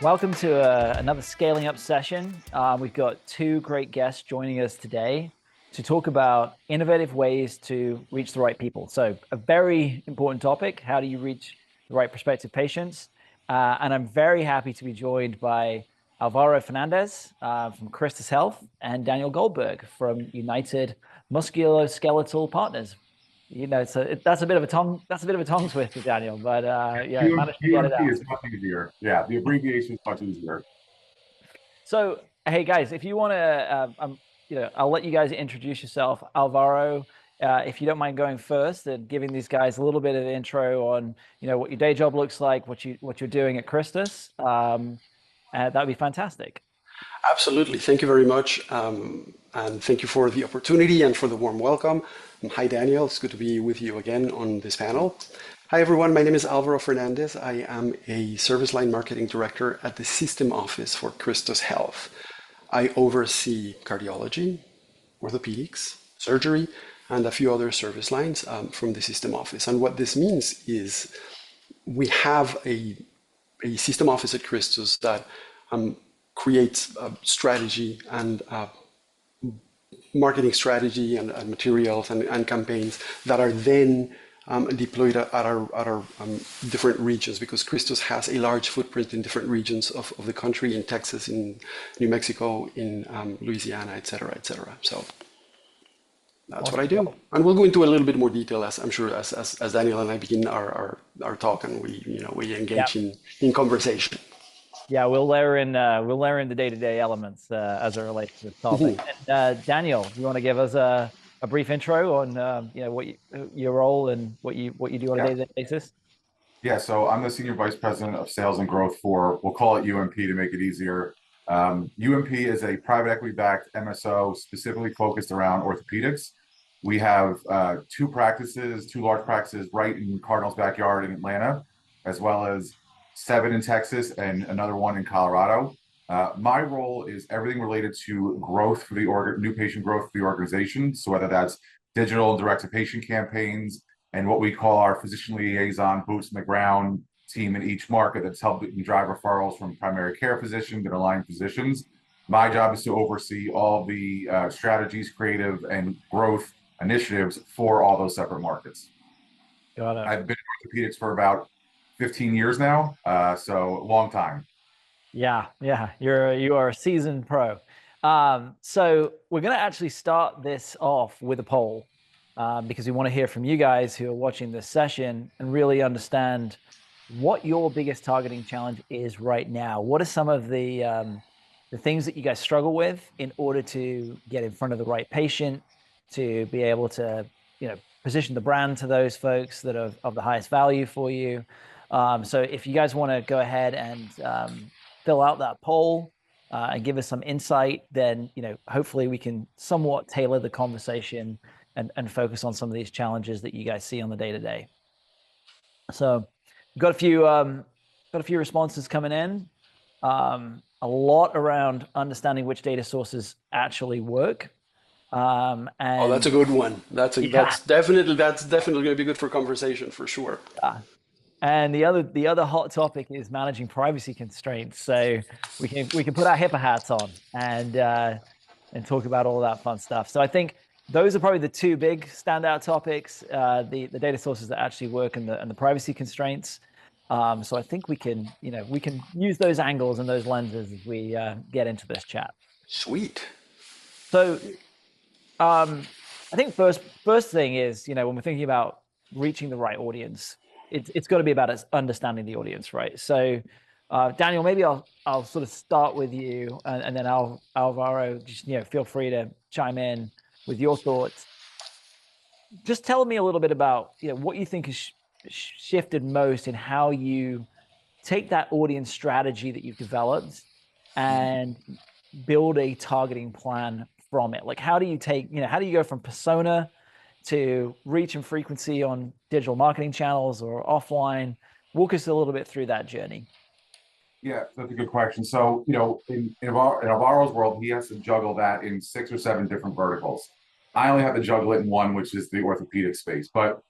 Welcome to another scaling up session. We've got two great guests joining us today to talk about innovative ways to reach the right people. So a very important topic, how do you reach the right prospective patients? And I'm very happy to be joined by Alvaro Fernandez from CHRISTUS Health and Daniel Goldberg from United Musculoskeletal Partners. You know, so that's a bit of a tongue twister, Daniel, but yeah, managed to get it UMP out. is much easier. Yeah, the abbreviation is much easier. So, hey guys, if you want to, I'll let you guys introduce yourself. Alvaro, if you don't mind going first and giving these guys a little bit of intro on, what your day job looks like, what you're doing at CHRISTUS, that would be fantastic. Absolutely. Thank you very much. And thank you for the opportunity and for the warm welcome. Hi, Daniel. It's good to be with you again on this panel. Hi, everyone. My name is Alvaro Fernandez. I am a service line marketing director at the system office for CHRISTUS Health. I oversee cardiology, orthopedics, surgery, and a few other service lines from the system office. And what this means is we have a system office at CHRISTUS that creates a strategy and marketing strategy and materials and campaigns that are then deployed at our different regions, because CHRISTUS has a large footprint in different regions of the country, in Texas, in New Mexico, in Louisiana, et cetera, et cetera. So that's what I do. And we'll go into a little bit more detail, as I'm sure, as Daniel and I begin our talk and we engage in conversation. Yeah, we'll layer in the day-to-day elements as it relates to this topic. And, Daniel, you want to give us a brief intro on your role and what you do on a day-to-day basis? Yeah, so I'm the Senior Vice President of Sales and Growth for, we'll call it UMP to make it easier. UMP is a private equity-backed MSO specifically focused around orthopedics. We have two large practices right in Cardinal's backyard in Atlanta, as well as 7 in Texas and another one in Colorado. My role is everything related to growth for the new patient growth for the organization. So whether that's digital and direct-to-patient campaigns and what we call our physician liaison boots on the ground team in each market that's helping drive referrals from primary care physicians and aligned physicians. My job is to oversee all the strategies, creative, and growth initiatives for all those separate markets. Got it. I've been in orthopedics for about 15 years now, so a long time. Yeah, you are a seasoned pro. So we're going to actually start this off with a poll because we want to hear from you guys who are watching this session and really understand what your biggest targeting challenge is right now. What are some of the things that you guys struggle with in order to get in front of the right patient, to be able to position the brand to those folks that are of the highest value for you. So if you guys want to go ahead and fill out that poll and give us some insight, then hopefully we can somewhat tailor the conversation and focus on some of these challenges that you guys see on the day-to-day. So we've got a few responses coming in. A lot around understanding which data sources actually work. And that's a good one. That's definitely going to be good for conversation for sure. And the other hot topic is managing privacy constraints. So we can put our HIPAA hats on and talk about all that fun stuff. So I think those are probably the two big standout topics: the data sources that actually work and the privacy constraints. So I think we can use those angles and those lenses as we get into this chat. Sweet. So I think first thing is when we're thinking about reaching the right audience, it's got to be about understanding the audience, right? So, Daniel, maybe I'll sort of start with you, and then Alvaro, just feel free to chime in with your thoughts. Just tell me a little bit about what you think has shifted most in how you take that audience strategy that you've developed and build a targeting plan from it. Like, how do you go from persona to reach and frequency on digital marketing channels or offline? Walk us a little bit through that journey. Yeah, that's a good question. So, in Alvaro's world, he has to juggle that in 6 or 7 different verticals. I only have to juggle it in one, which is the orthopedic space. But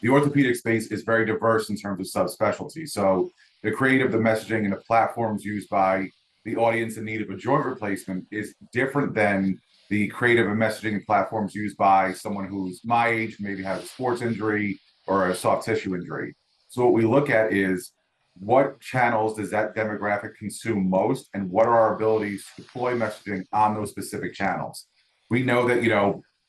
the orthopedic space is very diverse in terms of subspecialty. So the creative, the messaging, and the platforms used by the audience in need of a joint replacement is different than the creative and messaging platforms used by someone who's my age, maybe has a sports injury or a soft tissue injury. So what we look at is what channels does that demographic consume most, and what are our abilities to deploy messaging on those specific channels. We know that,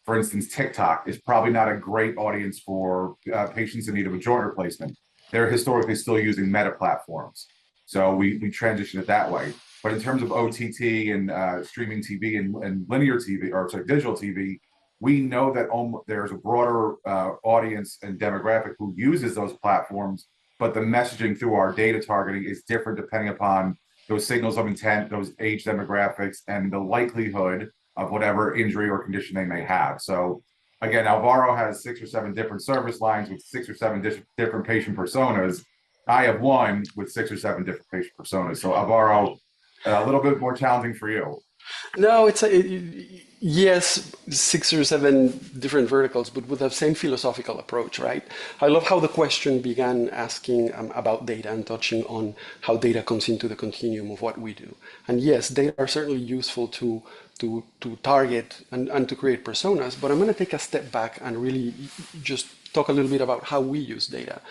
for instance, TikTok is probably not a great audience for patients in need of a joint replacement. They're historically still using meta platforms. So we transition it that way. But in terms of OTT and streaming TV and linear TV, or sorry, digital TV, we know that there's a broader audience and demographic who uses those platforms, but the messaging through our data targeting is different depending upon those signals of intent, those age demographics, and the likelihood of whatever injury or condition they may have. So again, Alvaro has 6 or 7 different service lines with 6 or 7 different patient personas. I have one with 6 or 7 different patient personas. So Alvaro, a little bit more challenging for you. No, yes, 6 or 7 different verticals, but with the same philosophical approach, right? I love how the question began asking about data and touching on how data comes into the continuum of what we do. And yes, data are certainly useful to target and to create personas, but I'm going to take a step back and really just talk a little bit about how we use data.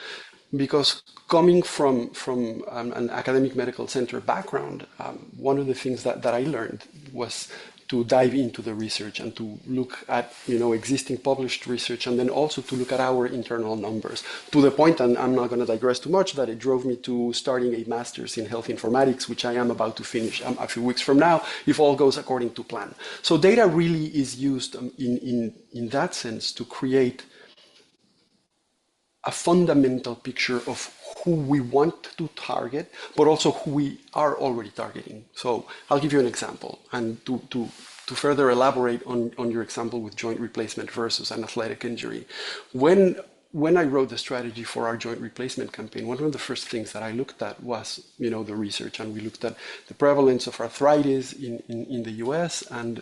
Because coming from an academic medical center background, one of the things that I learned was to dive into the research and to look at existing published research, and then also to look at our internal numbers, to the point, and I'm not going to digress too much, that it drove me to starting a master's in health informatics, which I am about to finish a few weeks from now, if all goes according to plan. So data really is used in that sense to create a fundamental picture of who we want to target, but also who we are already targeting. So I'll give you an example, and to further elaborate on your example with joint replacement versus an athletic injury. When I wrote the strategy for our joint replacement campaign, one of the first things that I looked at was, the research, and we looked at the prevalence of arthritis in the US, and,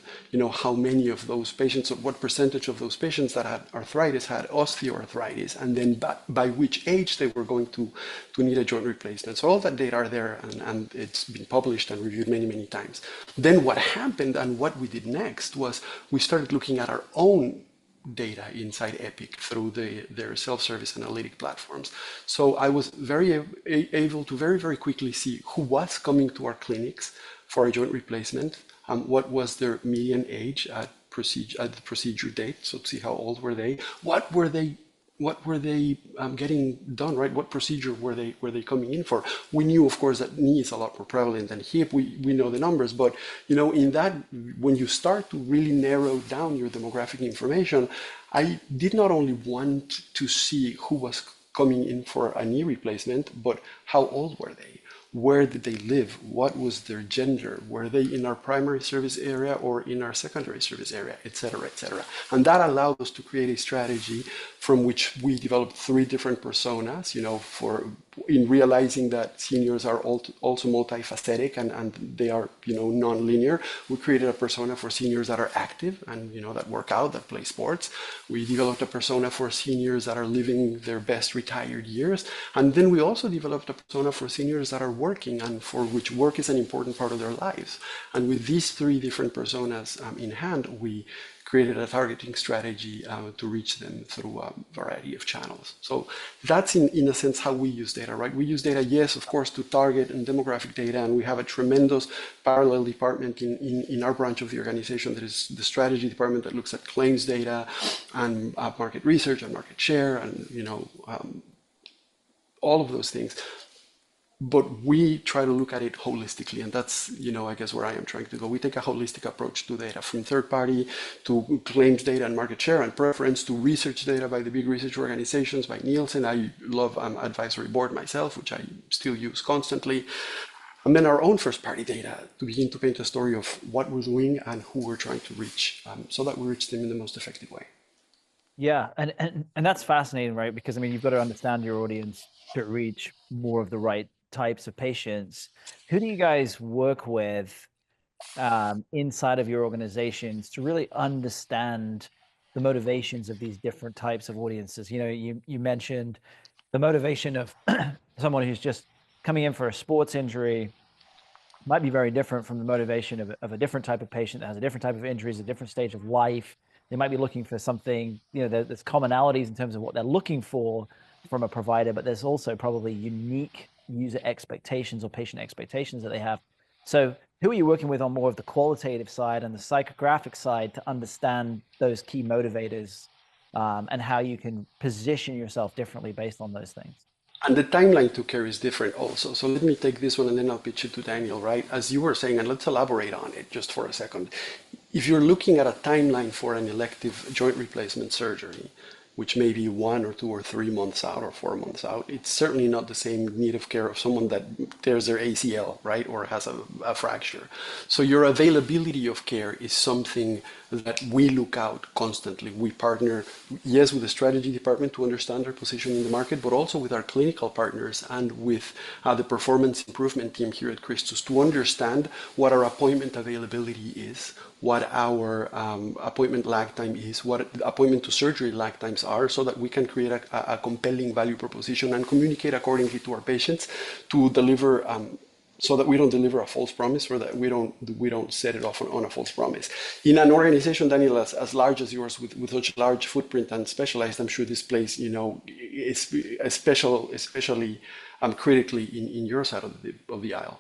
how many of those patients, what percentage of those patients that had arthritis had osteoarthritis, and then by which age they were going to need a joint replacement. So all that data are there, and it's been published and reviewed many, many times. Then what happened and what we did next was we started looking at our own data inside Epic through their self-service analytic platforms. So I was able to very, very quickly see who was coming to our clinics for a joint replacement, what was their median age at the procedure date, so to see how old were they, what were they getting done, right? What procedure were they coming in for? We knew, of course, that knee is a lot more prevalent than hip. We know the numbers, but in that, when you start to really narrow down your demographic information, I did not only want to see who was coming in for a knee replacement, but how old were they? Where did they live? What was their gender? Were they in our primary service area or in our secondary service area, et cetera, et cetera. And that allowed us to create a strategy from which we developed 3 different personas, in realizing that seniors are also multifaceted and they are, non-linear. We created a persona for seniors that are active and, that work out, that play sports. We developed a persona for seniors that are living their best retired years. And then we also developed a persona for seniors that are working and for which work is an important part of their lives. And with these 3 different personas in hand, we created a targeting strategy to reach them through a variety of channels. So that's in a sense how we use data, right? We use data, yes, of course, to target and demographic data, and we have a tremendous parallel department in our branch of the organization that is the strategy department that looks at claims data and market research and market share and all of those things. But we try to look at it holistically, and that's, I guess where I am trying to go. We take a holistic approach to data, from third party to claims data and market share and preference to research data by the big research organizations, by Nielsen. I love advisory board myself, which I still use constantly. And then our own first party data to begin to paint a story of what we're doing and who we're trying to reach, so that we reach them in the most effective way. Yeah, and that's fascinating, right? Because you've got to understand your audience to reach more of the right types of patients. Who do you guys work with inside of your organizations to really understand the motivations of these different types of audiences? You mentioned the motivation of someone who's just coming in for a sports injury might be very different from the motivation of a different type of patient that has a different type of injuries, a different stage of life. They might be looking for something, there's commonalities in terms of what they're looking for from a provider, but there's also probably unique user expectations or patient expectations that they have. So who are you working with on more of the qualitative side and the psychographic side to understand those key motivators, and how you can position yourself differently based on those things? And the timeline to care is different also. So let me take this one and then I'll pitch it to Daniel, right? As you were saying, and let's elaborate on it just for a second. If you're looking at a timeline for an elective joint replacement surgery, which may be 1 or 2 or 3 months out or 4 months out, it's certainly not the same need of care of someone that tears their ACL, right, or has a fracture. So your availability of care is something that we look out constantly. We partner, yes, with the strategy department to understand our position in the market, but also with our clinical partners and with the performance improvement team here at CHRISTUS to understand what our appointment availability is, what our appointment lag time is, what appointment to surgery lag times are, so that we can create a compelling value proposition and communicate accordingly to our patients to deliver, so that we don't deliver a false promise, or that we don't set it off on a false promise. In an organization, Daniel, as large as yours, with such large footprint and specialized, I'm sure this plays, is especially critically in your side of the aisle.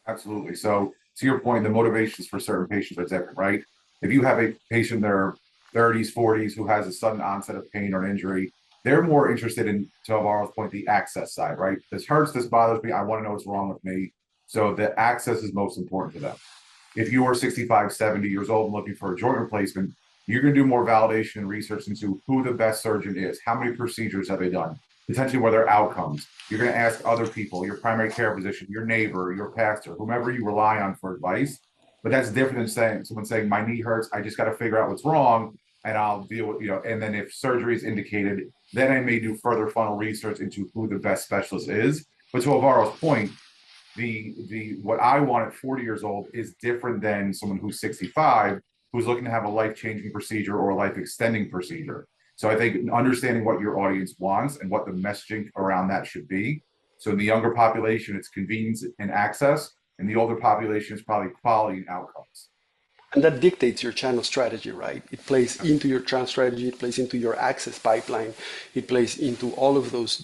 Absolutely. So to your point, the motivations for certain patients are different, right? If you have a patient in their 30s, 40s who has a sudden onset of pain or an injury, they're more interested in, to Alvaro's point, the access side, right? This hurts, this bothers me, I want to know what's wrong with me. So the access is most important to them. If you are 65, 70 years old and looking for a joint replacement, you're going to do more validation and research into who the best surgeon is, how many procedures have they done, potentially what are their outcomes. You're going to ask other people, your primary care physician, your neighbor, your pastor, whomever you rely on for advice. But that's different than someone saying, my knee hurts, I just got to figure out what's wrong and I'll deal with, and then if surgery is indicated, then I may do further funnel research into who the best specialist is. But to Alvaro's point, the what I want at 40 years old is different than someone who's 65, who's looking to have a life-changing procedure or a life-extending procedure. So I think understanding what your audience wants and what the messaging around that should be. So in the younger population, it's convenience and access. In the older population, it's probably quality and outcomes. And that dictates your channel strategy, right? It plays into your channel strategy, it plays into your access pipeline, it plays into all of those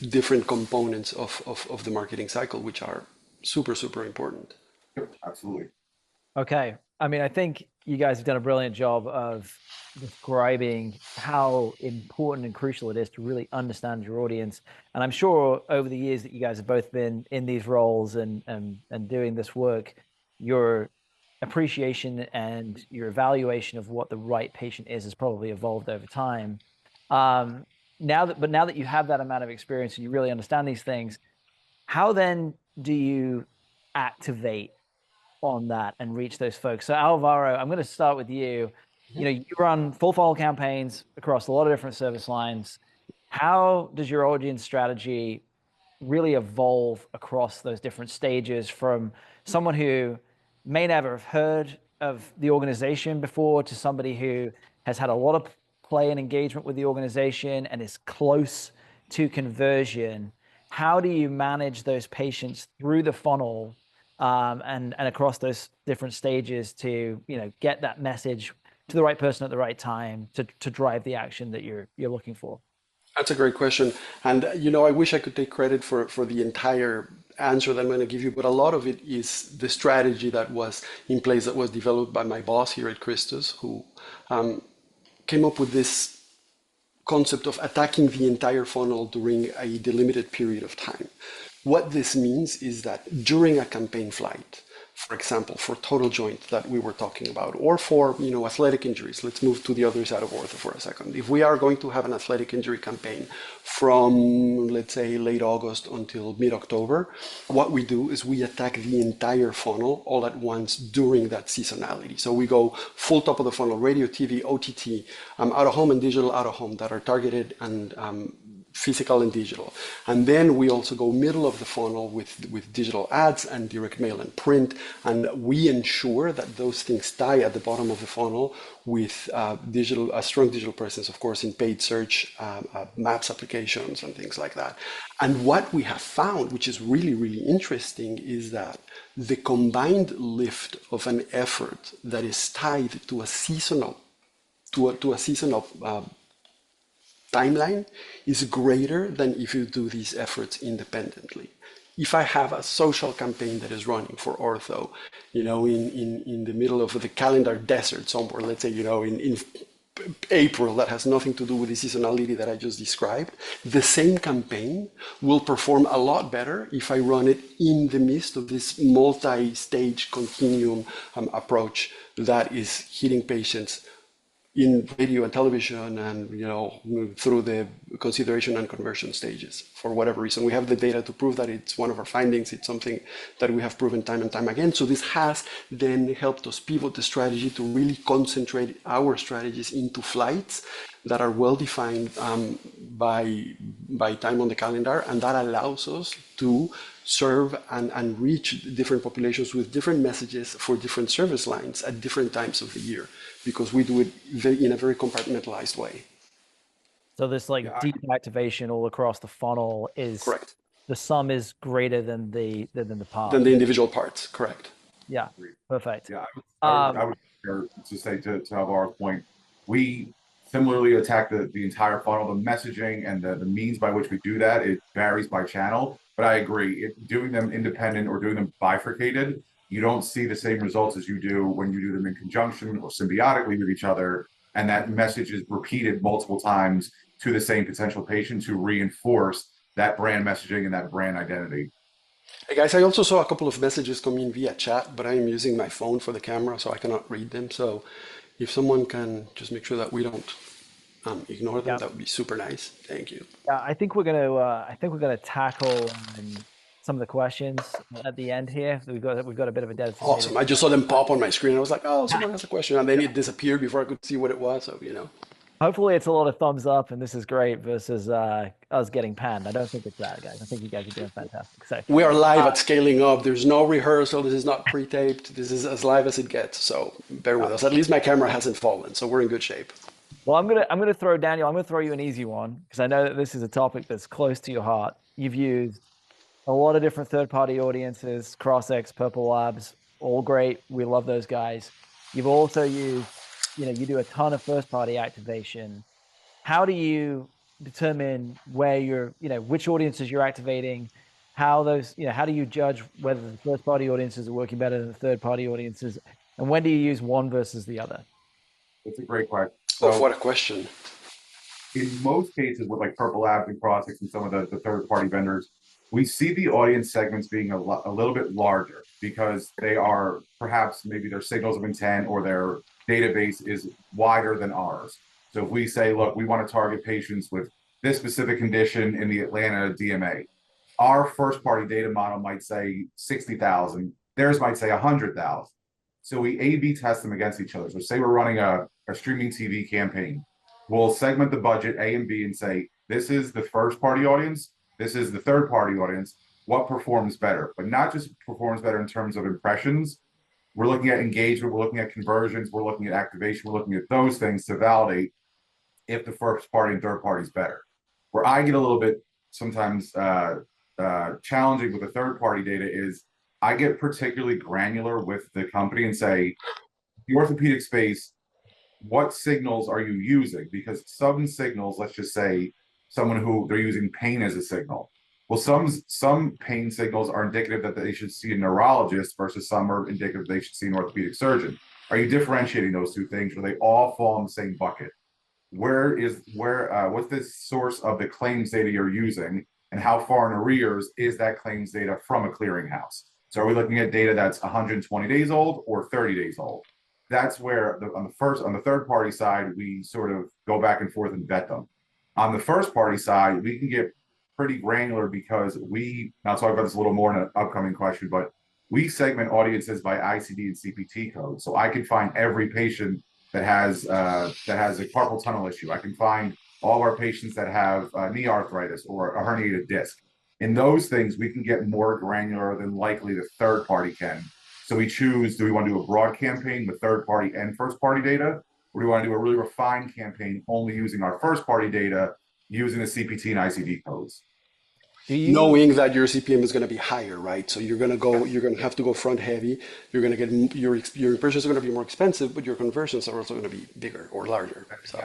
different components of the marketing cycle, which are super, super important. Yep, absolutely. Okay. I mean, I think you guys have done a brilliant job of describing how important and crucial it is to really understand your audience. And I'm sure over the years that you guys have both been in these roles and doing this work, your appreciation and your evaluation of what the right patient is has probably evolved over time. Now that you have that amount of experience and you really understand these things, how then do you activate on that and reach those folks? So Alvaro, I'm going to start with you. You run full funnel campaigns across a lot of different service lines. How does your audience strategy really evolve across those different stages, from someone who may never have heard of the organization before to somebody who has had a lot of play and engagement with the organization and is close to conversion? How do you manage those patients through the funnel, and across those different stages to get that message to the right person at the right time to drive the action that you're looking for? That's a great question. And I wish I could take credit for the entire answer that I'm going to give you, but a lot of it is the strategy that was in place, that was developed by my boss here at CHRISTUS, who came up with this concept of attacking the entire funnel during a delimited period of time. What this means is that during a campaign flight, for example, for total joint that we were talking about, or for athletic injuries, let's move to the other side of ortho for a second. If we are going to have an athletic injury campaign from, let's say, late August until mid-October, what we do is we attack the entire funnel all at once during that seasonality. So we go full top of the funnel: radio, TV, OTT, out of home and digital out of home, that are targeted and physical and digital. And then we also go middle of the funnel with digital ads and direct mail and print. And we ensure that those things tie at the bottom of the funnel with a strong digital presence, of course, in paid search, maps applications and things like that. And what we have found, which is really, really interesting, is that the combined lift of an effort that is tied to a seasonal timeline is greater than if you do these efforts independently. If I have a social campaign that is running for ortho, in the middle of the calendar desert somewhere, let's say, in April, that has nothing to do with the seasonality that I just described, the same campaign will perform a lot better if I run it in the midst of this multi-stage continuum approach that is hitting patients in radio and television and through the consideration and conversion stages. For whatever reason, we have the data to prove that. It's one of our findings. It's something that we have proven time and time again. So this has then helped us pivot the strategy to really concentrate our strategies into flights that are well defined by time on the calendar, and that allows us to serve and reach different populations with different messages for different service lines at different times of the year, because we do it in a very compartmentalized way. So this deep activation all across the funnel is correct. The sum is greater than the part. Than the individual parts, correct. Yeah, perfect. Yeah, I would to say to Alvaro's point, we similarly attack the entire funnel. The messaging and the means by which we do that, it varies by channel. But I agree, doing them independent or doing them bifurcated, you don't see the same results as you do when you do them in conjunction or symbiotically with each other. And that message is repeated multiple times to the same potential patient to reinforce that brand messaging and that brand identity. Hey guys, I also saw a couple of messages come in via chat, but I am using my phone for the camera, so I cannot read them. So if someone can just make sure that we don't ignore them, that would be super nice. Thank you. Yeah, I think we're gonna tackle some of the questions at the end here. We've got a bit of a designated. Awesome. I just saw them pop on my screen. I was like, oh, someone has a question, and then it disappeared before I could see what it was. So Hopefully it's a lot of thumbs up and this is great versus us getting panned. I don't think it's that, guys. I think you guys are doing fantastic. So we are live at Scaling Up. There's no rehearsal. This is not pre-taped. This is as live as it gets. So bear with us. At least my camera hasn't fallen, so we're in good shape. Well, I'm gonna throw Daniel. I'm gonna throw you an easy one because I know that this is a topic that's close to your heart. You've used a lot of different third-party audiences, CrossX, Purple Labs, all great. We love those guys. You've also used, you do a ton of first-party activation. How do you determine where which audiences you're activating? How do you judge whether the first-party audiences are working better than the third-party audiences? And when do you use one versus the other? That's a great question. So, what a question. In most cases with Purple Labs and CrossX and some of the third-party vendors, we see the audience segments being a little bit larger because they are perhaps maybe their signals of intent or their database is wider than ours. So if we say, look, we want to target patients with this specific condition in the Atlanta DMA, our first-party data model might say 60,000, theirs might say 100,000. So we A/B test them against each other. So say we're running a streaming TV campaign. We'll segment the budget A and B and say, this is the first-party audience, this is the third-party audience, what performs better? But not just performs better in terms of impressions. We're looking at engagement, we're looking at conversions, we're looking at activation, we're looking at those things to validate if the first party and third party is better. Where I get a little bit sometimes challenging with the third party data is I get particularly granular with the company and say, the orthopedic space, what signals are you using? Because some signals, let's just say someone who they're using pain as a signal. Well, some pain signals are indicative that they should see a neurologist versus some are indicative they should see an orthopedic surgeon. Are you differentiating those two things, or they all fall in the same bucket? What's the source of the claims data you're using, and how far in arrears is that claims data from a clearinghouse? So are we looking at data that's 120 days old or 30 days old? That's where on the third party side, we sort of go back and forth and vet them. On the first party side, we can get pretty granular because I'll talk about this a little more in an upcoming question, but we segment audiences by ICD and CPT code. So I can find every patient that has a carpal tunnel issue. I can find all of our patients that have knee arthritis or a herniated disc. In those things, we can get more granular than likely the third party can. So we choose, do we want to do a broad campaign with third party and first party data? Or do we want to do a really refined campaign only using our first party data, using the CPT and ICD codes? Do you Knowing that your CPM is going to be higher, right? So you're going to have to go front heavy. You're going to get your impressions are going to be more expensive, but your conversions are also going to be bigger or larger. So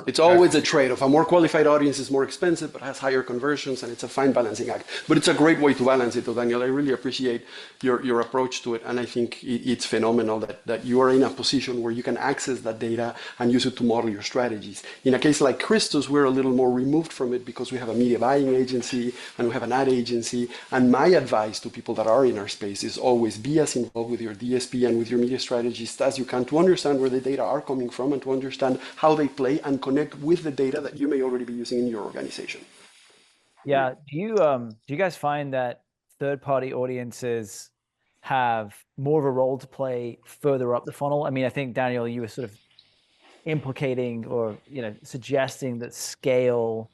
it's always a trade-off. A more qualified audience is more expensive, but has higher conversions, and it's a fine balancing act. But it's a great way to balance it, though, Daniel. I really appreciate your approach to it, and I think it's phenomenal that you are in a position where you can access that data and use it to model your strategies. In a case like Christus, we're a little more removed from it because we have a media buying agency and we have an ad agency. And my advice to people that are in our space is always be as involved with your DSP and with your media strategist as you can to understand where the data are coming from and to understand how they play and connect with the data that you may already be using in your organization. Yeah. Do you guys find that third-party audiences have more of a role to play further up the funnel? I mean, I think, Daniel, you were sort of implicating or suggesting that scale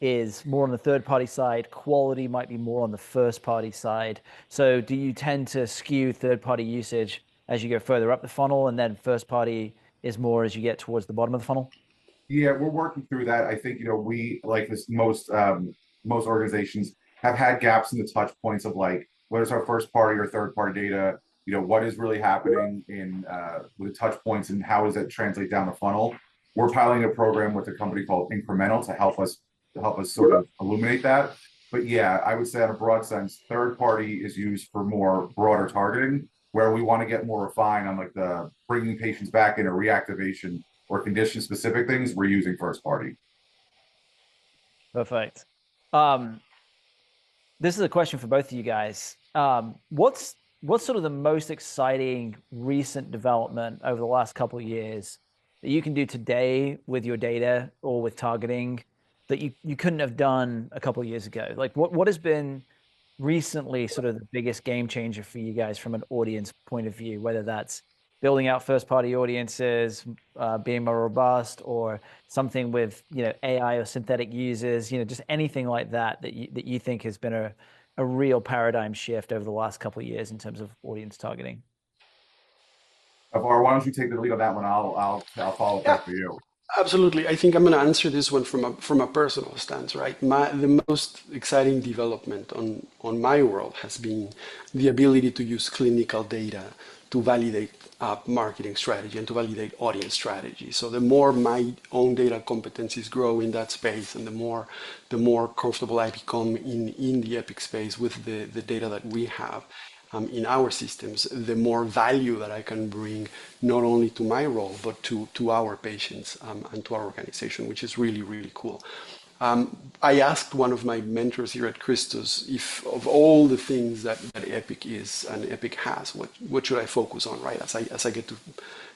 is more on the third-party side, quality might be more on the first-party side. So do you tend to skew third-party usage as you go further up the funnel, and then first-party is more as you get towards the bottom of the funnel? Yeah, we're working through that. I think, we, like this, most organizations have had gaps in the touch points of like, what is our first party or third party data? What is really happening in with the touch points and how does that translate down the funnel? We're piloting a program with a company called Incremental to help us sort of illuminate that. But yeah, I would say in a broad sense, third party is used for more broader targeting, where we want to get more refined on like the bringing patients back in a reactivation or condition specific things. We're using first party. Perfect. This is a question for both of you guys. What's sort of the most exciting recent development over the last couple of years that you can do today with your data or with targeting that you couldn't have done a couple of years ago? Like what has been recently sort of the biggest game changer for you guys from an audience point of view, whether that's building out first party audiences, being more robust, or something with AI or synthetic users, just anything like that you think has been a real paradigm shift over the last couple of years in terms of audience targeting? Alvaro, why don't you take the lead on that one? I'll follow back for you. Absolutely. I think I'm going to answer this one from a personal stance, right? The most exciting development on my world has been the ability to use clinical data to validate marketing strategy and to validate audience strategy. So the more my own data competencies grow in that space, and the more comfortable I become in the Epic space with the data that we have in our systems, the more value that I can bring not only to my role, but to our patients and to our organization, which is really, really cool. I asked one of my mentors here at Christus if of all the things that Epic is and Epic has, what should I focus on, right? As I get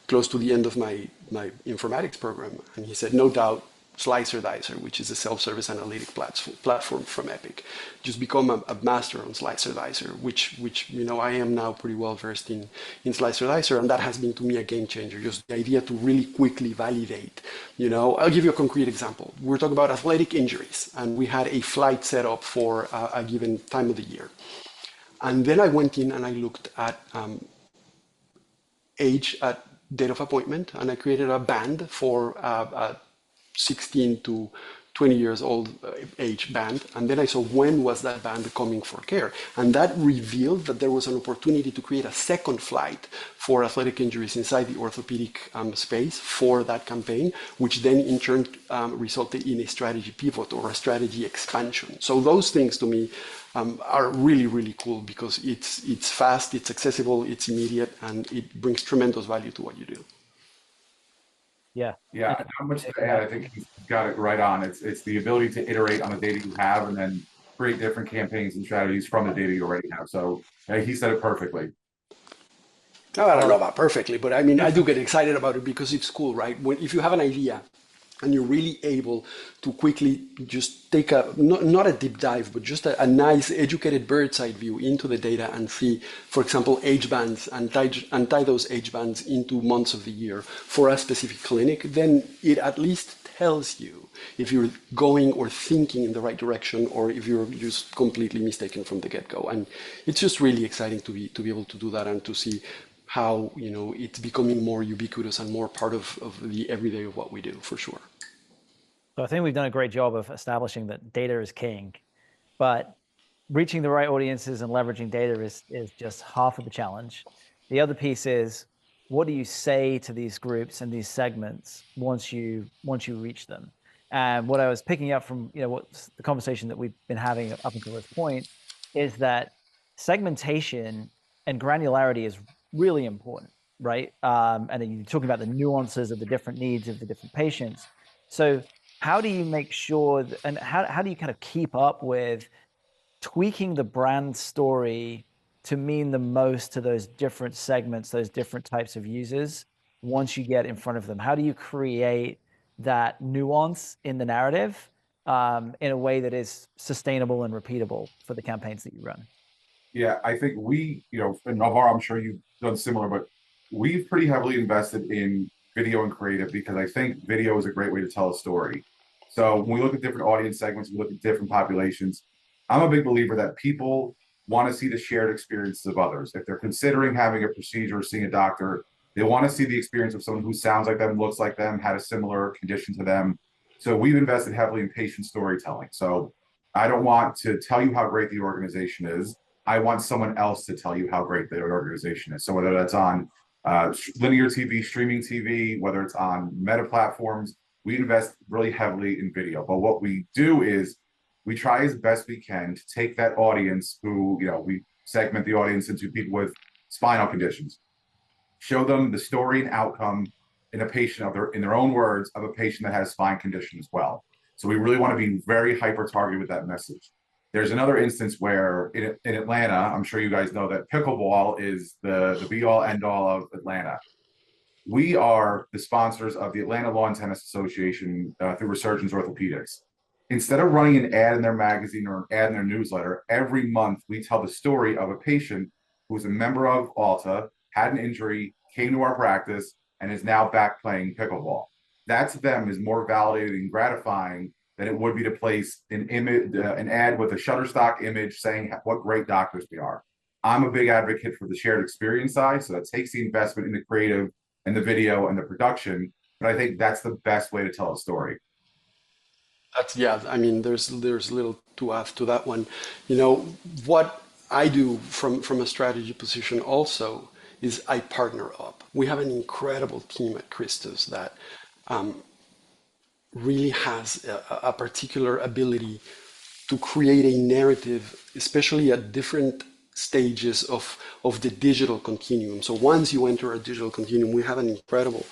close to the end of my informatics program. And he said, no doubt, Slicer Dicer, which is a self-service analytic platform from Epic. Just become a master on Slicer Dicer, which I am now pretty well versed in Slicer Dicer, and that has been to me a game changer. Just the idea to really quickly validate. I'll give you a concrete example. We're talking about athletic injuries, and we had a flight set up for a given time of the year. And then I went in and I looked at age at date of appointment, and I created a band for 16 to 20 years old age band. And then I saw when was that band coming for care. And that revealed that there was an opportunity to create a second flight for athletic injuries inside the orthopedic space for that campaign, which then in turn resulted in a strategy pivot or a strategy expansion. So those things to me are really, really cool because it's fast, it's accessible, it's immediate, and it brings tremendous value to what you do. Yeah. Yeah, not much to add. I think he's got it right on. It's the ability to iterate on the data you have and then create different campaigns and strategies from the data you already have. So he said it perfectly. No, I don't know about perfectly, but I mean, I do get excited about it because it's cool, right? If you have an idea and you're really able to quickly just take not a deep dive, but just a nice educated bird's eye view into the data and see, for example, age bands and tie those age bands into months of the year for a specific clinic, then it at least tells you if you're going or thinking in the right direction or if you're just completely mistaken from the get-go. And it's just really exciting to be able to do that and to see how, you know, it's becoming more ubiquitous and more part of the everyday of what we do, for sure. So I think we've done a great job of establishing that data is king, but reaching the right audiences and leveraging data is just half of the challenge. The other piece is, what do you say to these groups and these segments once you reach them? And what I was picking up from, you know, what's the conversation that we've been having up until this point is that segmentation and granularity is really important, right? And then you're talking about the nuances of the different needs of the different patients. So how do you make sure that, and how do you kind of keep up with tweaking the brand story to mean the most to those different segments, those different types of users once you get in front of them? How do you create that nuance in the narrative in a way that is sustainable and repeatable for the campaigns that you run? Yeah, I think we, you know, and Alvaro, I'm sure you've done similar, but we've pretty heavily invested in video and creative because I think video is a great way to tell a story. So when we look at different audience segments, we look at different populations. I'm a big believer that people want to see the shared experiences of others. If they're considering having a procedure or seeing a doctor, they want to see the experience of someone who sounds like them, looks like them, had a similar condition to them. So we've invested heavily in patient storytelling. So I don't want to tell you how great the organization is. I want someone else to tell you how great the organization is. So whether that's on linear TV, streaming TV, whether it's on meta platforms, we invest really heavily in video. But what we do is we try as best we can to take that audience who, you know, we segment the audience into people with spinal conditions, show them the story and outcome in a patient of in their own words, of a patient that has spine condition as well. So we really want to be very hyper targeted with that message. There's another instance where in Atlanta, I'm sure you guys know that pickleball is the be all end all of Atlanta. We are the sponsors of the Atlanta Lawn Tennis Association through Resurgence Orthopedics. Instead of running an ad in their magazine or an ad in their newsletter, every month we tell the story of a patient who's a member of Alta, had an injury, came to our practice, and is now back playing pickleball. That to them is more validating and gratifying than it would be to place an image, an ad with a Shutterstock image saying what great doctors we are. I'm a big advocate for the shared experience side, so that takes the investment in the creative and the video and the production. But I think that's the best way to tell a story. That's, yeah, I mean, there's little to add to that one. You know, what I do from a strategy position also is I partner up. We have an incredible team at CHRISTUS that really has a particular ability to create a narrative, especially at different stages of the digital continuum. So once you enter a digital continuum, we have an incredible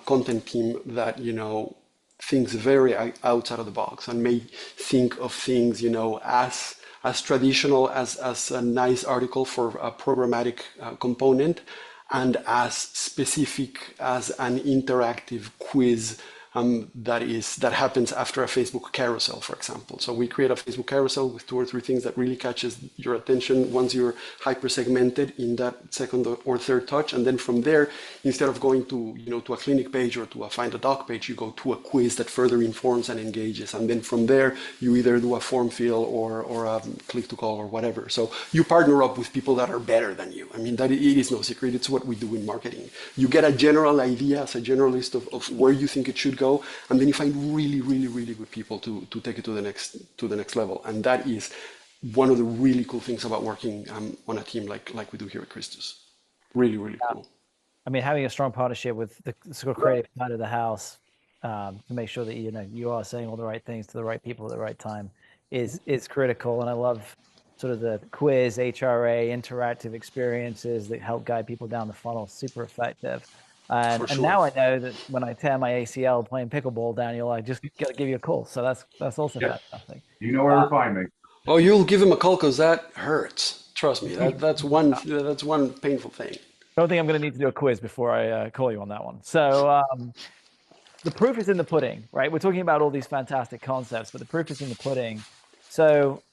content team that, you know, thinks very outside of the box and may think of things, you know, as traditional as a nice article for a programmatic component, and as specific as an interactive quiz that happens after a Facebook carousel, for example. So we create a Facebook carousel with 2 or 3 things that really catches your attention once you're hyper segmented in that second or third touch, and then from there, instead of going to, you know, to a clinic page or to a find a doc page, you go to a quiz that further informs and engages, and then from there you either do a form fill or a click to call or whatever. So you partner up with people that are better than you. I mean, that it is no secret. It's what we do in marketing. You get a general idea as a generalist of where you think it should go, and then you find really, really, really good people to take it to the next level. And that is one of the really cool things about working on a team like we do here at CHRISTUS. Really, really cool. I mean, having a strong partnership with the sort of creative side of the house to make sure that, you know, you are saying all the right things to the right people at the right time is critical. And I love sort of the quiz, HRA, interactive experiences that help guide people down the funnel. Super effective. And now I know that when I tear my ACL playing pickleball, Daniel, I just got to give you a call. So that's also fantastic. You know where to find me. Oh, you'll give him a call because that hurts. Trust me, that's one painful thing. I don't think I'm going to need to do a quiz before I call you on that one. So the proof is in the pudding, right? We're talking about all these fantastic concepts, but the proof is in the pudding. So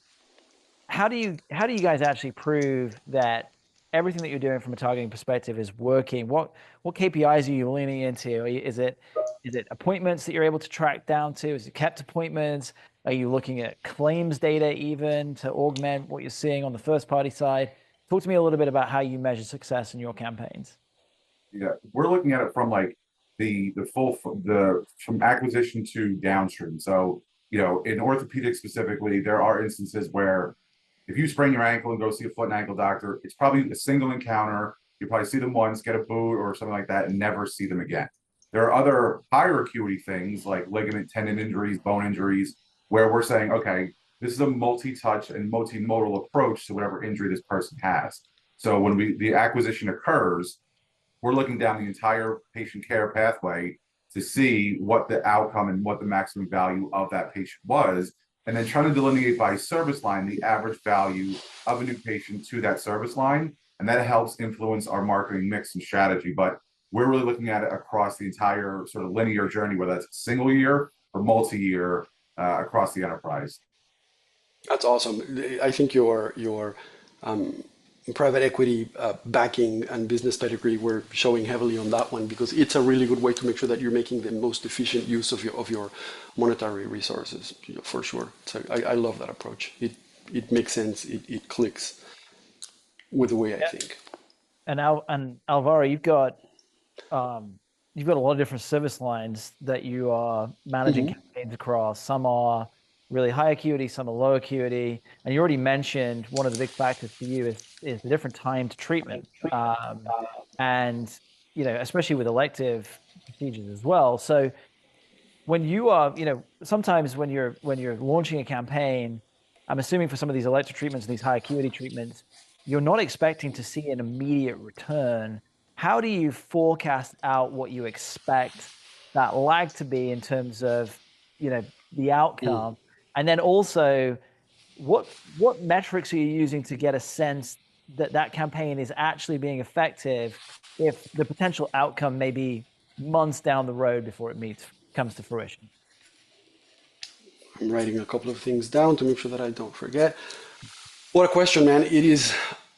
how do you guys actually prove that everything that you're doing from a targeting perspective is working? What KPIs are you leaning into? Is it Is it appointments that you're able to track down to? Is it kept appointments? Are you looking at claims data even to augment what you're seeing on the first party side? Talk to me a little bit about how you measure success in your campaigns. Yeah, we're looking at it from like the full the from acquisition to downstream. So, in orthopedics specifically, there are instances where if you sprain your ankle and go see a foot and ankle doctor, it's probably a single encounter. You probably see them once, get a boot or something like that, and never see them again. There are other higher acuity things like ligament, tendon injuries, bone injuries, where we're saying, okay, this is a multi-touch and multimodal approach to whatever injury this person has. So when the acquisition occurs, we're looking down the entire patient care pathway to see what the outcome and what the maximum value of that patient was, and then trying to delineate by service line the average value of a new patient to that service line. And that helps influence our marketing mix and strategy. But we're really looking at it across the entire sort of linear journey, whether that's single year or multi-year across the enterprise. That's awesome. I think your private equity backing and business pedigree, we're showing heavily on that one because it's a really good way to make sure that you're making the most efficient use of your monetary resources, for sure. So I love that approach. It makes sense. It clicks with the way I think. And Alvaro, you've got a lot of different service lines that you are managing campaigns across. Some are really high acuity, some are low acuity. And you already mentioned one of the big factors for you is the different time to treatment. And, especially with elective procedures as well. So when you are, sometimes when you're launching a campaign, I'm assuming for some of these elective treatments and these high acuity treatments, you're not expecting to see an immediate return. How do you forecast out what you expect that lag to be in terms of, the outcome? And then also, what metrics are you using to get a sense that that campaign is actually being effective if the potential outcome may be months down the road before it comes to fruition? I'm writing a couple of things down to make sure that I don't forget. What a question, man. It is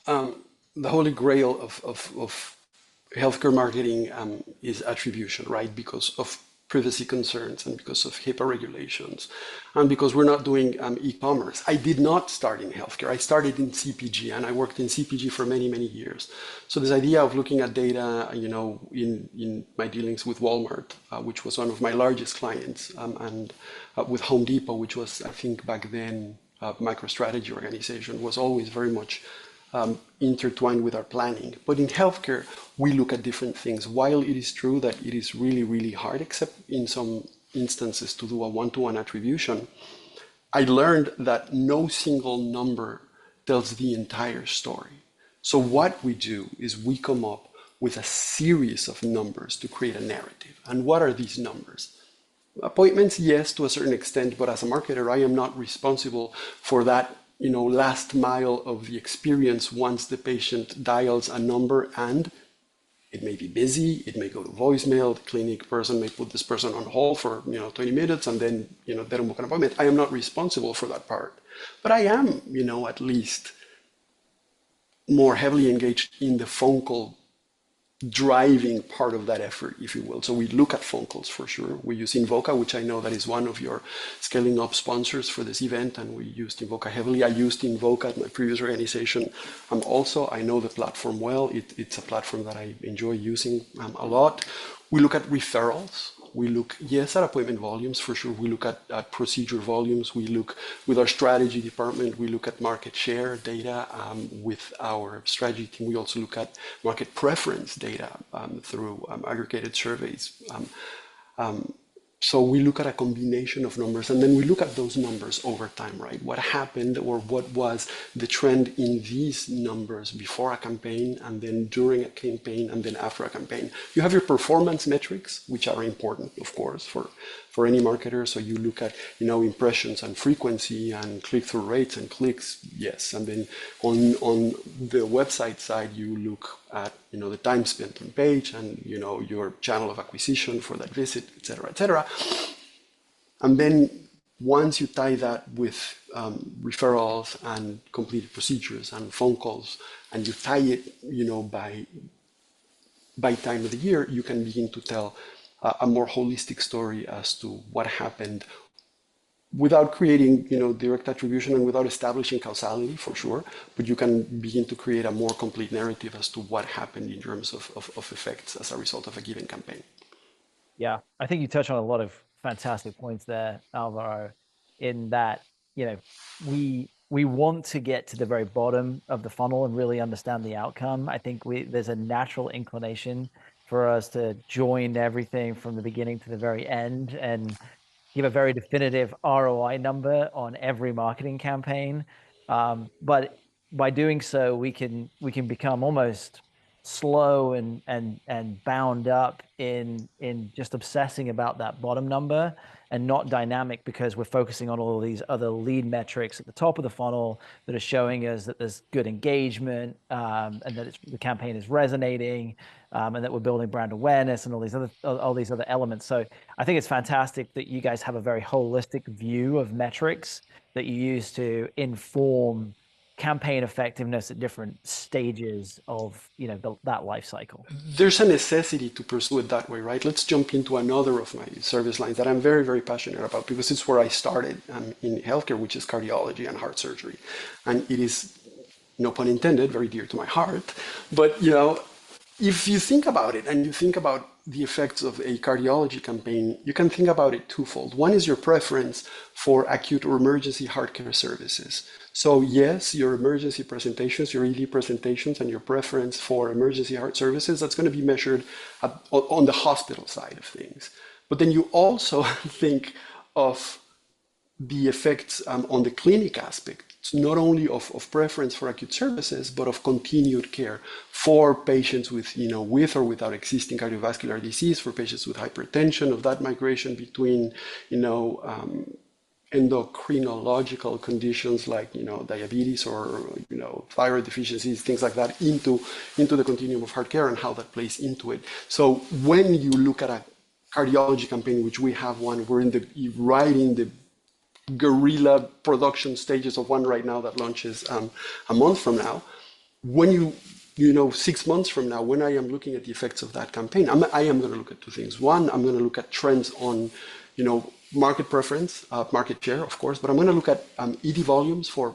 the holy grail of healthcare marketing is attribution, right? Because of privacy concerns and because of HIPAA regulations and because we're not doing e-commerce. I did not start in healthcare. I started in CPG and I worked in CPG for many, many years. So this idea of looking at data, in my dealings with Walmart, which was one of my largest clients, and with Home Depot, which was, I think back then, MicroStrategy organization, was always very much intertwined with our planning. But in healthcare, we look at different things. While it is true that it is really, really hard, except in some instances, to do a one-to-one attribution, I learned that no single number tells the entire story. So what we do is we come up with a series of numbers to create a narrative. And what are these numbers? Appointments, yes, to a certain extent, but as a marketer, I am not responsible for that last mile of the experience once the patient dials a number, and it may be busy, it may go to voicemail, the clinic person may put this person on hold for 20 minutes and then they don't book an appointment. I am not responsible for that part. But I am, at least more heavily engaged in the phone call driving part of that effort, if you will. So we look at phone calls for sure. We use Invoca, which I know that is one of your scaling up sponsors for this event, and we used Invoca heavily. I used Invoca at my previous organization. Also, I know the platform well. It's a platform that I enjoy using a lot. We look at referrals. We look, yes, at appointment volumes, for sure. We look at procedure volumes. We look with our strategy department, we look at market share data. With our strategy team, we also look at market preference data through aggregated surveys. So we look at a combination of numbers, and then we look at those numbers over time, right? What happened, or what was the trend in these numbers before a campaign, and then during a campaign, and then after a campaign. You have your performance metrics, which are important, of course, for any marketer. So you look at, impressions and frequency and click-through rates and clicks, yes. And then on the website side, you look at, the time spent on page and, your channel of acquisition for that visit, et cetera, et cetera. And then once you tie that with referrals and completed procedures and phone calls, and you tie it, by time of the year, you can begin to tell a more holistic story as to what happened without creating, direct attribution and without establishing causality for sure, but you can begin to create a more complete narrative as to what happened in terms of effects as a result of a given campaign. Yeah, I think you touch on a lot of fantastic points there, Alvaro, in that, we want to get to the very bottom of the funnel and really understand the outcome. I think there's a natural inclination for us to join everything from the beginning to the very end and give a very definitive ROI number on every marketing campaign. But by doing so, we can become almost slow and bound up in just obsessing about that bottom number and not dynamic, because we're focusing on all of these other lead metrics at the top of the funnel that are showing us that there's good engagement, and that the campaign is resonating, and that we're building brand awareness and all these other elements. So I think it's fantastic that you guys have a very holistic view of metrics that you use to inform campaign effectiveness at different stages of that life cycle. There's a necessity to pursue it that way, right? Let's jump into another of my service lines that I'm very, very passionate about, because it's where I started in healthcare, which is cardiology and heart surgery. And it is, no pun intended, very dear to my heart. But, if you think about it and you think about the effects of a cardiology campaign, you can think about it twofold. One is your preference for acute or emergency heart care services. So yes, your emergency presentations, your ED presentations, and your preference for emergency heart services, that's going to be measured on the hospital side of things. But then you also think of the effects on the clinic aspect, not only of preference for acute services, but of continued care for patients with, with or without existing cardiovascular disease, for patients with hypertension, of that migration between, endocrinological conditions like, diabetes or, thyroid deficiencies, things like that, into the continuum of heart care and how that plays into it. So when you look at a cardiology campaign, which we have one, we're right in the guerrilla production stages of one right now that launches a month from now. When 6 months from now, when I am looking at the effects of that campaign, I am going to look at two things. One, I'm going to look at trends on, market preference, market share, of course, but I'm going to look at ED volumes for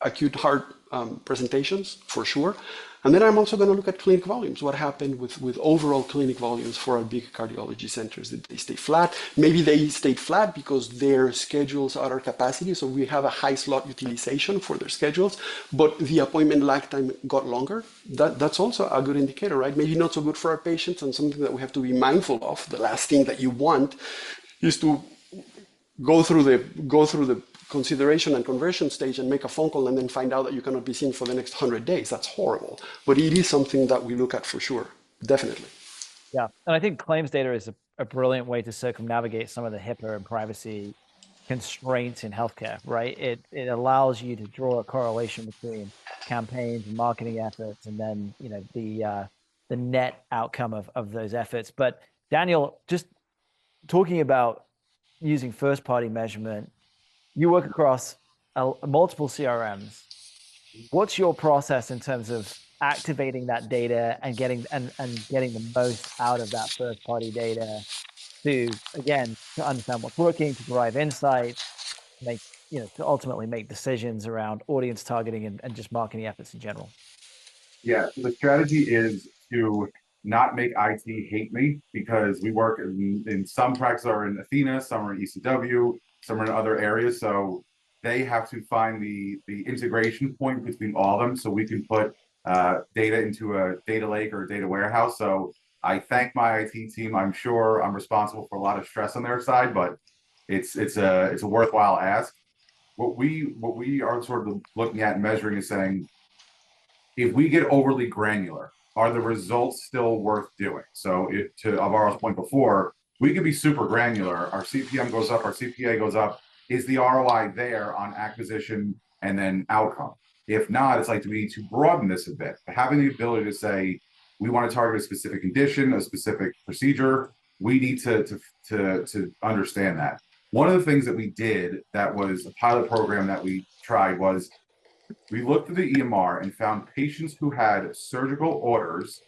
acute heart presentations, for sure. And then I'm also going to look at clinic volumes. What happened with overall clinic volumes for our big cardiology centers? Did they stay flat? Maybe they stayed flat because their schedules are at capacity, so we have a high slot utilization for their schedules, but the appointment lag time got longer. That's also a good indicator, right? Maybe not so good for our patients, and something that we have to be mindful of. The last thing that you want is to go through the consideration and conversion stage and make a phone call and then find out that you cannot be seen for the next 100 days. That's horrible. But it is something that we look at for sure. Definitely. Yeah. And I think claims data is a brilliant way to circumnavigate some of the HIPAA and privacy constraints in healthcare, right? It allows you to draw a correlation between campaigns and marketing efforts, and then, the net outcome of those efforts. But Daniel, just talking about using first party measurement, you work across multiple CRMs. What's your process in terms of activating that data and getting the most out of that first party data to understand what's working, to derive insights, to ultimately make decisions around audience targeting and just marketing efforts in general? Yeah, so the strategy is to not make IT hate me, because we work in some practices are in Athena, some are in ECW, some are in other areas. So they have to find the integration point between all of them, so we can put data into a data lake or a data warehouse. So I thank my IT team. I'm sure I'm responsible for a lot of stress on their side, but it's a worthwhile ask. What we are sort of looking at and measuring is saying, if we get overly granular, are the results still worth doing? So to Alvaro's point before, we could be super granular. Our CPM goes up, our CPA goes up. Is the ROI there on acquisition and then outcome? If not, it's like, do we need to broaden this a bit? Having the ability to say, we want to target a specific condition, a specific procedure, we need to understand that. One of the things that we did that was a pilot program that we tried was, we looked at the EMR and found patients who had surgical orders,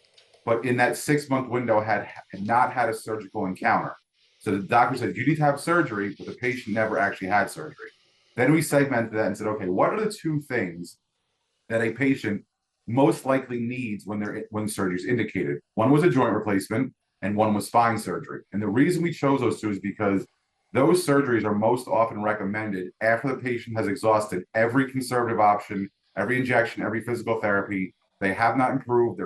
but in that 6-month window had not had a surgical encounter. So the doctor said, you need to have surgery, but the patient never actually had surgery. Then we segmented that and said, okay, what are the two things that a patient most likely needs when surgery is indicated? One was a joint replacement and one was spine surgery. And the reason we chose those two is because those surgeries are most often recommended after the patient has exhausted every conservative option, every injection, every physical therapy. They have not improved.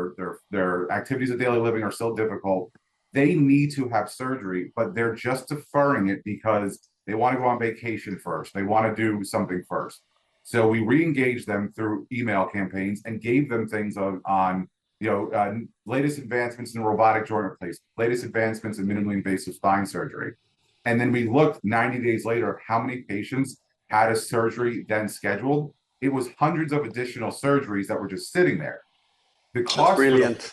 Their activities of daily living are still difficult. They need to have surgery, but they're just deferring it because they want to go on vacation first. They want to do something first. So we re-engaged them through email campaigns and gave them things on latest advancements in robotic joint replacement, latest advancements in minimally invasive spine surgery. And then we looked 90 days later how many patients had a surgery then scheduled. It was hundreds of additional surgeries that were just sitting there. That's brilliant.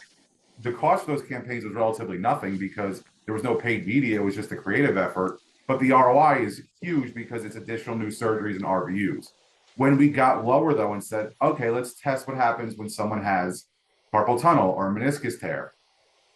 The cost for those campaigns was relatively nothing because there was no paid media. It was just a creative effort. But the ROI is huge because it's additional new surgeries and RVUs. When we got lower, though, and said, okay, let's test what happens when someone has carpal tunnel or meniscus tear.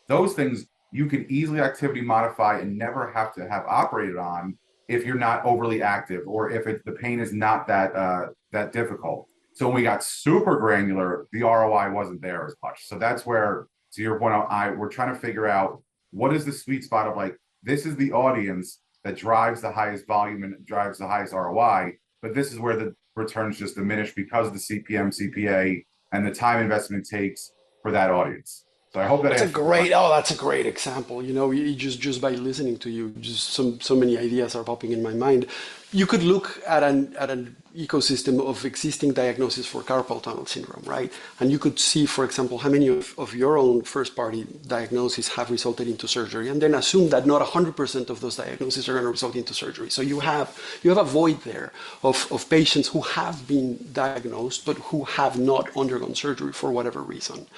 Those things you can easily activity modify and never have to have operated on if you're not overly active or if the pain is not that difficult. So when we got super granular, the ROI wasn't there as much. So that's where, to your point, we're trying to figure out what is the sweet spot of like, this is the audience that drives the highest volume and drives the highest ROI, but this is where the returns just diminish because of the CPM, CPA, and the time investment takes for that audience. So I hope that that's a great example. You know, just by listening to you, just so many ideas are popping in my mind. You could look at an ecosystem of existing diagnoses for carpal tunnel syndrome, right? And you could see, for example, how many of your own first-party diagnoses have resulted into surgery, and then assume that not 100% of those diagnoses are going to result into surgery. So you have a void there of patients who have been diagnosed but who have not undergone surgery for whatever reason.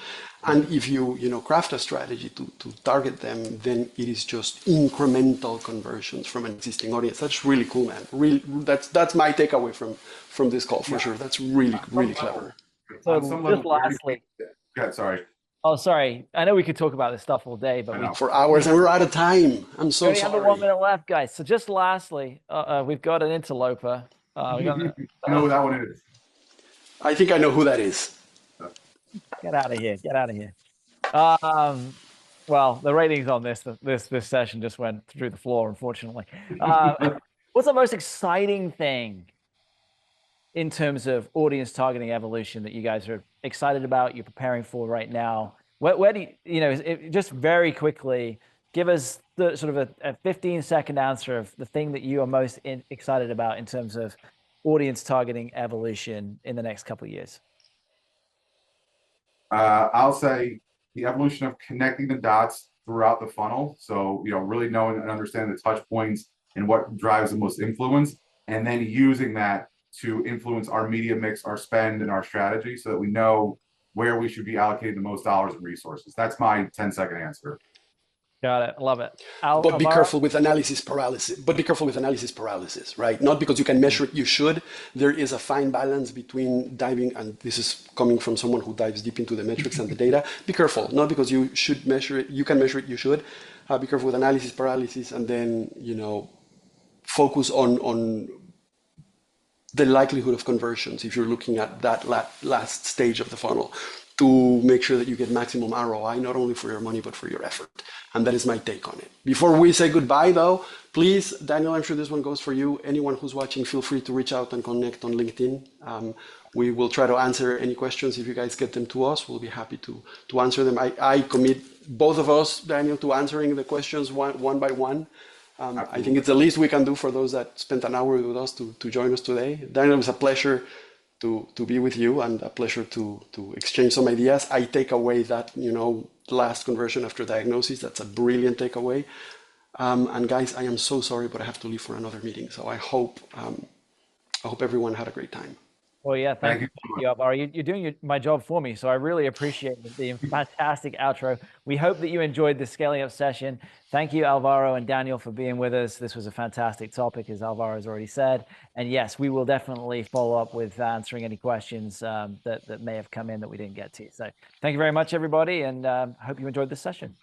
And if you craft a strategy to target them, then it is just incremental conversions from an existing audience. That's really cool, man. Really, that's my takeaway from this call for sure. That's really clever. So just lastly, sorry. Oh, sorry. I know we could talk about this stuff all day, but for hours, and we're out of time. I'm so sorry. We only have 1 minute left, guys. So just lastly, we've got an interloper. I know who that one is. I think I know who that is. Get out of here. Get out of here. Well, the ratings on this session just went through the floor, unfortunately. What's the most exciting thing in terms of audience targeting evolution that you guys are excited about, you're preparing for right now? Where do just very quickly, give us the sort of a 15-second answer of the thing that you are most excited about in terms of audience targeting evolution in the next couple of years. I'll say the evolution of connecting the dots throughout the funnel. So, really knowing and understanding the touch points and what drives the most influence, and then using that to influence our media mix, our spend, and our strategy so that we know where we should be allocating the most dollars and resources. That's my 10-second answer. Got it. Love it. But be careful with analysis paralysis. Right? Not because you can measure it, you should. There is a fine balance between diving, and this is coming from someone who dives deep into the metrics and the data. Be careful. Not because you should measure it, you can measure it, you should. Be careful with analysis paralysis, and then, focus on the likelihood of conversions if you're looking at that last stage of the funnel, to make sure that you get maximum ROI, not only for your money, but for your effort. And that is my take on it. Before we say goodbye, though, please, Daniel, I'm sure this one goes for you. Anyone who's watching, feel free to reach out and connect on LinkedIn. We will try to answer any questions. If you guys get them to us, we'll be happy to answer them. I commit both of us, Daniel, to answering the questions one by one. I think it's the least we can do for those that spent an hour with us to join us today. Daniel, it was a pleasure to be with you and a pleasure to exchange some ideas. I take away that, last conversion after diagnosis. That's a brilliant takeaway. And guys, I am so sorry, but I have to leave for another meeting. So I hope everyone had a great time. Well, yeah, Thank you. thank you, Alvaro. You're doing my job for me, so I really appreciate the fantastic outro. We hope that you enjoyed the scaling up session. Thank you, Alvaro and Daniel, for being with us. This was a fantastic topic, as Alvaro has already said. And yes, we will definitely follow up with answering any questions that may have come in that we didn't get to. So thank you very much, everybody, and hope you enjoyed this session.